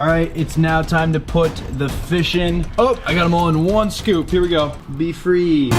All right, it's now time to put the fish in. Oh, I got them all in one scoop. Here we go. Be free.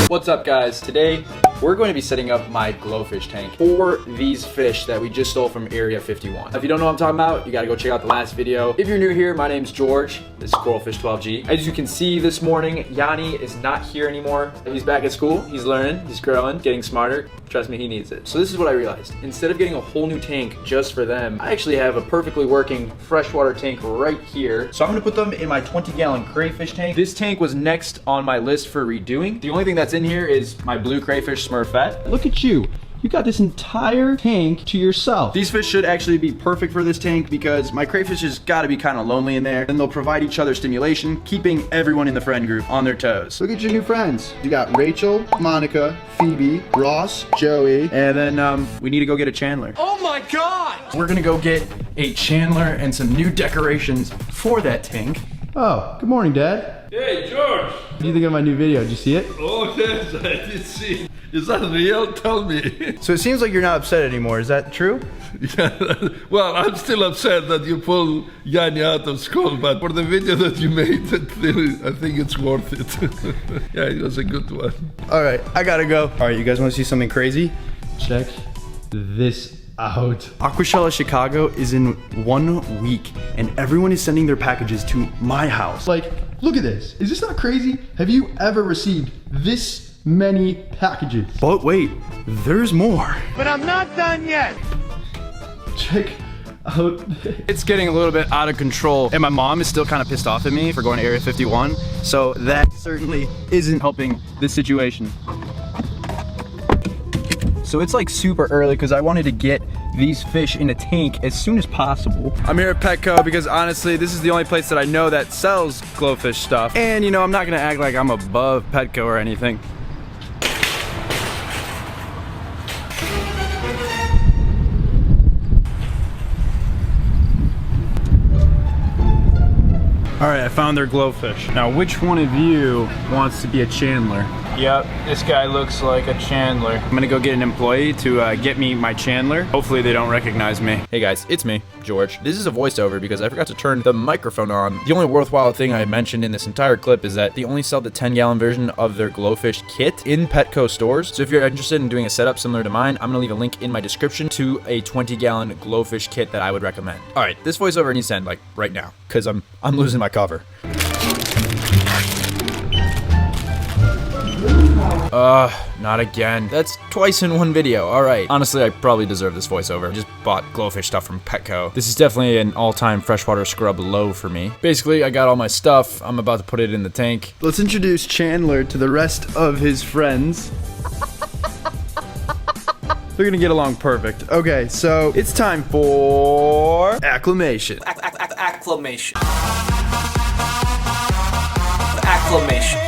What's up, guys? Today we're going to be setting up my GloFish tank for these fish that we just stole from Area 51. If you don't know what I'm talking about, you gotta go check out the last video. If you're new here, my name's George. This is GloFish 12G. As you can see this morning, Yanni is not here anymore. He's back at school. He's learning, he's growing, getting smarter. Trust me, he needs it. So this is what I realized. Instead of getting a whole new tank just for them, I actually have a perfectly working freshwater tank right here. So I'm gonna put them in my 20-gallon crayfish tank. This tank was next on my list for redoing. The only thing that's in here is my blue crayfish Smurfette. Look at you. You got this entire tank to yourself. These fish should actually be perfect for this tank because my crayfish has got to be kind of lonely in there, and they'll provide each other stimulation, keeping everyone in the friend group on their toes. Look at your new friends. You got Rachel, Monica, Phoebe, Ross, Joey, and then we need to go get a Chandler. Oh my God! We're gonna go get a Chandler and some new decorations for that tank. Oh, good morning, Dad. Hey, George! What do you think of my new video? Did you see it? Oh, yes, I did see it. Is that real? Tell me. So it seems like you're not upset anymore. Is that true? Yeah, well, I'm still upset that you pulled Yanni out of school, but for the video that you made, I think it's worth it. Yeah, it was a good one. All right, I gotta go. All right, you guys want to see something crazy? Check this out. Aquashella Chicago is in 1 week, and everyone is sending their packages to my house. Like, look at this. Is this not crazy? Have you ever received this many packages? But wait, there's more. But I'm not done yet. Check out. It's getting a little bit out of control, and my mom is still kind of pissed off at me for going to Area 51, so that certainly isn't helping this situation. So it's like super early because I wanted to get these fish in a tank as soon as possible. I'm here at Petco because honestly, this is the only place that I know that sells GloFish stuff. And you know, I'm not gonna act like I'm above Petco or anything. All right, I found their GloFish. Now, which one of you wants to be a Chandler? Yep, this guy looks like a Chandler. I'm gonna go get an employee to get me my Chandler. Hopefully they don't recognize me. Hey guys, it's me, George. This is a voiceover because I forgot to turn the microphone on. The only worthwhile thing I mentioned in this entire clip is that they only sell the 10-gallon version of their GloFish kit in Petco stores. So if you're interested in doing a setup similar to mine, I'm gonna leave a link in my description to a 20-gallon GloFish kit that I would recommend. All right, this voiceover needs to end like right now because I'm losing my cover. Not again. That's twice in one video. All right. Honestly, I probably deserve this voiceover. I just bought GloFish stuff from Petco. This is definitely an all-time freshwater scrub low for me. Basically, I got all my stuff. I'm about to put it in the tank. Let's introduce Chandler to the rest of his friends. They're gonna get along perfect. Okay, so it's time for acclimation. Acclimation. Acclimation.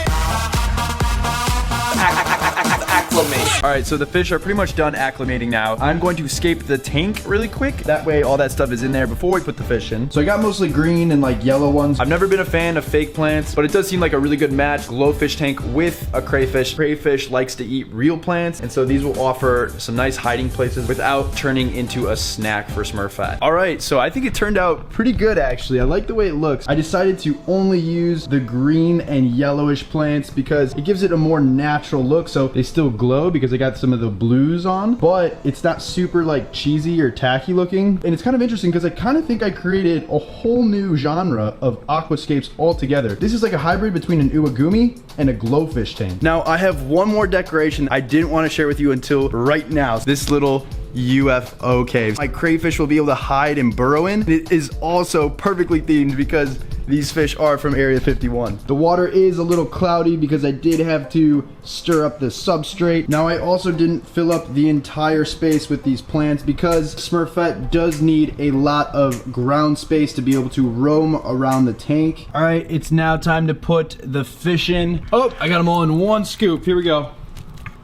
Acclimation. All right, so the fish are pretty much done acclimating now. I'm going to escape the tank really quick. That way all that stuff is in there before we put the fish in. So I got mostly green and like yellow ones. I've never been a fan of fake plants, but it does seem like a really good match. GloFish tank with a crayfish. Crayfish likes to eat real plants, and so these will offer some nice hiding places without turning into a snack for Smurfette. All right, so I think it turned out pretty good actually. I like the way it looks. I decided to only use the green and yellowish plants because it gives it a more natural look. So they still glow because I got some of the blues on, but it's not super like cheesy or tacky looking. And it's kind of interesting because I kind of think I created a whole new genre of aquascapes altogether. This is like a hybrid between an uwagumi and a GloFish tank. Now I have one more decoration I didn't want to share with you until right now. This little UFO cave. My crayfish will be able to hide and burrow in. It is also perfectly themed because these fish are from Area 51. The water is a little cloudy because I did have to stir up the substrate. Now I also didn't fill up the entire space with these plants because Smurfette does need a lot of ground space to be able to roam around the tank. All right, it's now time to put the fish in. Oh, I got them all in one scoop. Here we go.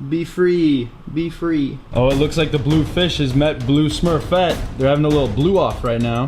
Be free, be free. Oh, it looks like the blue fish has met blue Smurfette. They're having a little blue off right now.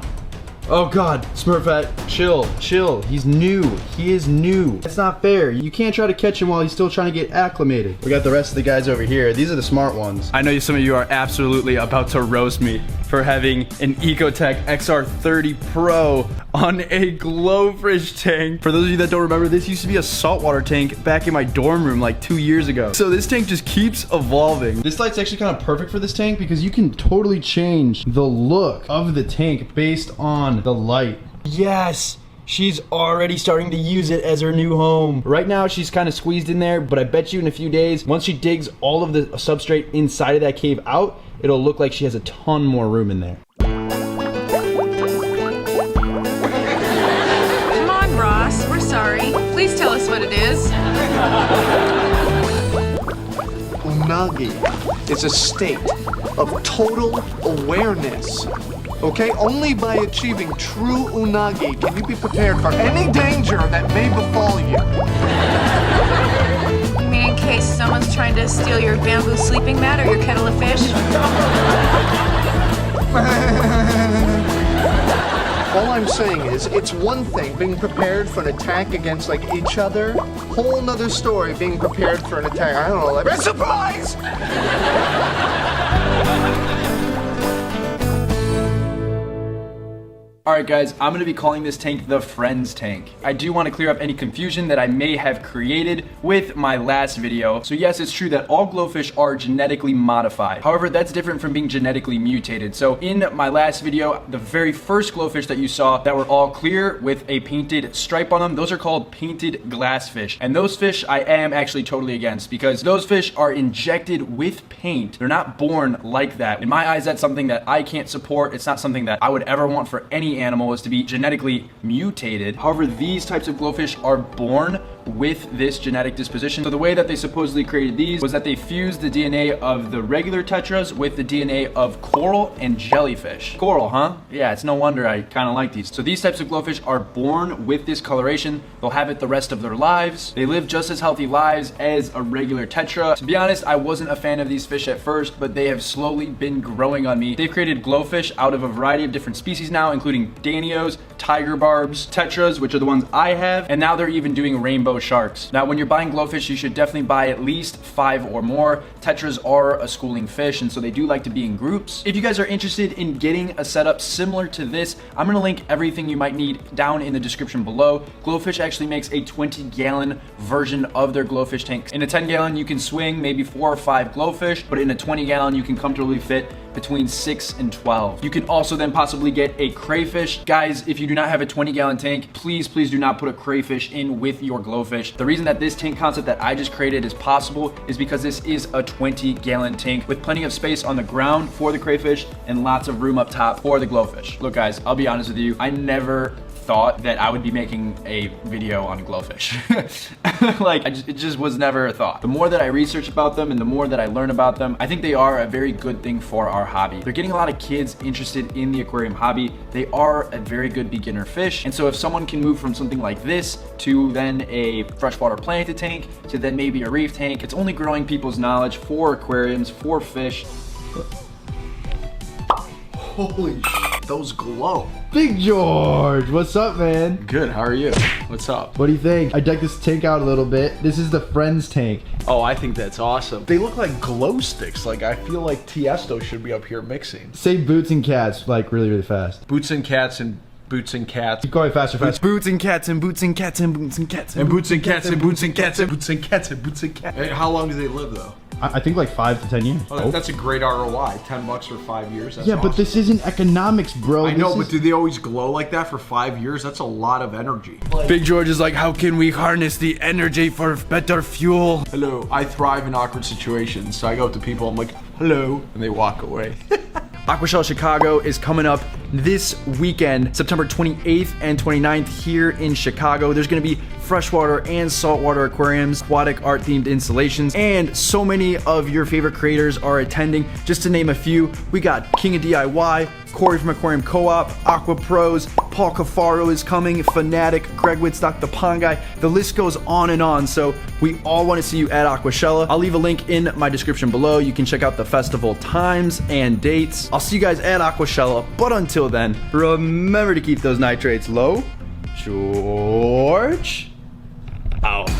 Oh God, Smurfette, chill, chill. He's new, he is new. That's not fair. You can't try to catch him while he's still trying to get acclimated. We got the rest of the guys over here. These are the smart ones. I know some of you are absolutely about to roast me. for having an Ecotech XR30 Pro on a GloFish tank. For those of you that don't remember, this used to be a saltwater tank back in my dorm room like 2 years ago. So this tank just keeps evolving. This light's actually kind of perfect for this tank because you can totally change the look of the tank based on the light. Yes! She's already starting to use it as her new home. Right now, she's kind of squeezed in there, but I bet you in a few days, once she digs all of the substrate inside of that cave out, it'll look like she has a ton more room in there. Come on, Ross. We're sorry. Please tell us what it is. Unagi is a state of total awareness. Okay? Only by achieving true unagi can you be prepared for any danger that may befall you. You mean in case someone's trying to steal your bamboo sleeping mat or your kettle of fish? All I'm saying is, it's one thing being prepared for an attack against like each other. Whole nother story being prepared for an attack. I don't know, like a surprise! Alright guys, I'm going to be calling this tank the Friends Tank. I do want to clear up any confusion that I may have created with my last video. So yes, it's true that all GloFish are genetically modified. However, that's different from being genetically mutated. So in my last video, the very first GloFish that you saw that were all clear with a painted stripe on them, those are called painted glass fish. And those fish I am actually totally against because those fish are injected with paint. They're not born like that. In my eyes, that's something that I can't support. It's not something that I would ever want for any animal, is to be genetically mutated. However, these types of GloFish are born with this genetic disposition. So the way that they supposedly created these was that they fused the DNA of the regular tetras with the DNA of coral and jellyfish. Coral, huh? Yeah, it's no wonder I kind of like these. So these types of GloFish are born with this coloration. They'll have it the rest of their lives. They live just as healthy lives as a regular tetra. To be honest, I wasn't a fan of these fish at first, but they have slowly been growing on me. They've created GloFish out of a variety of different species now, including Danios, tiger barbs, tetras, which are the ones I have, and now they're even doing rainbow sharks. Now, when you're buying GloFish, you should definitely buy at least 5 or more. Tetras are a schooling fish, and so they do like to be in groups. If you guys are interested in getting a setup similar to this, I'm gonna link everything you might need down in the description below. GloFish actually makes a 20-gallon version of their GloFish tanks. In a 10-gallon, you can swing maybe 4 or 5 GloFish, but in a 20-gallon, you can comfortably fit between 6 and 12. You can also then possibly get a crayfish. Guys, if you do not have a 20-gallon tank, please do not put a crayfish in with your GloFish. The reason that this tank concept that I just created is possible is because this is a 20-gallon tank with plenty of space on the ground for the crayfish and lots of room up top for the GloFish. Look guys, I'll be honest with you, I never thought that I would be making a video on GloFish. Like, it just was never a thought. The more that I research about them and the more that I learn about them, I think they are a very good thing for our hobby. They're getting a lot of kids interested in the aquarium hobby. They are a very good beginner fish. And so if someone can move from something like this to then a freshwater planted tank to then maybe a reef tank, it's only growing people's knowledge for aquariums, for fish. Holy sh**, those glow. Big George, what's up, man? Good, how are you? What's up? What do you think? I decked this tank out a little bit. This is the Friends tank. Oh, I think that's awesome. They look like glow sticks. Like, I feel like Tiesto should be up here mixing. Say boots and cats, like really fast. Boots and cats and boots and cats. Keep going faster. Boots and cats and boots and cats and boots and cats and boots and cats and boots and cats and boots and cats and boots and cats. Hey, how long do they live though? I think like 5 to 10 years. Oh, that's a great ROI. $10 for 5 years. That's yeah, awesome. but this isn't economics, bro. I know, but do they always glow like that for 5 years? That's a lot of energy. Big George is like, how can we harness the energy for better fuel? Hello, I thrive in awkward situations. So I go up to people, I'm like, hello, and they walk away. Aquashell Chicago is coming up this weekend, September 28th and 29th here in Chicago. There's gonna be freshwater and saltwater aquariums, aquatic art themed installations, and so many of your favorite creators are attending. Just to name a few, we got King of DIY, Corey from Aquarium Co-op, Aqua Pros, Paul Cafaro is coming, Fanatic, Greg Wittstock, the Pond Guy. The list goes on and on. So we all want to see you at Aquashella. I'll leave a link in my description below. You can check out the festival times and dates. I'll see you guys at Aquashella. But until then, remember to keep those nitrates low. George, out.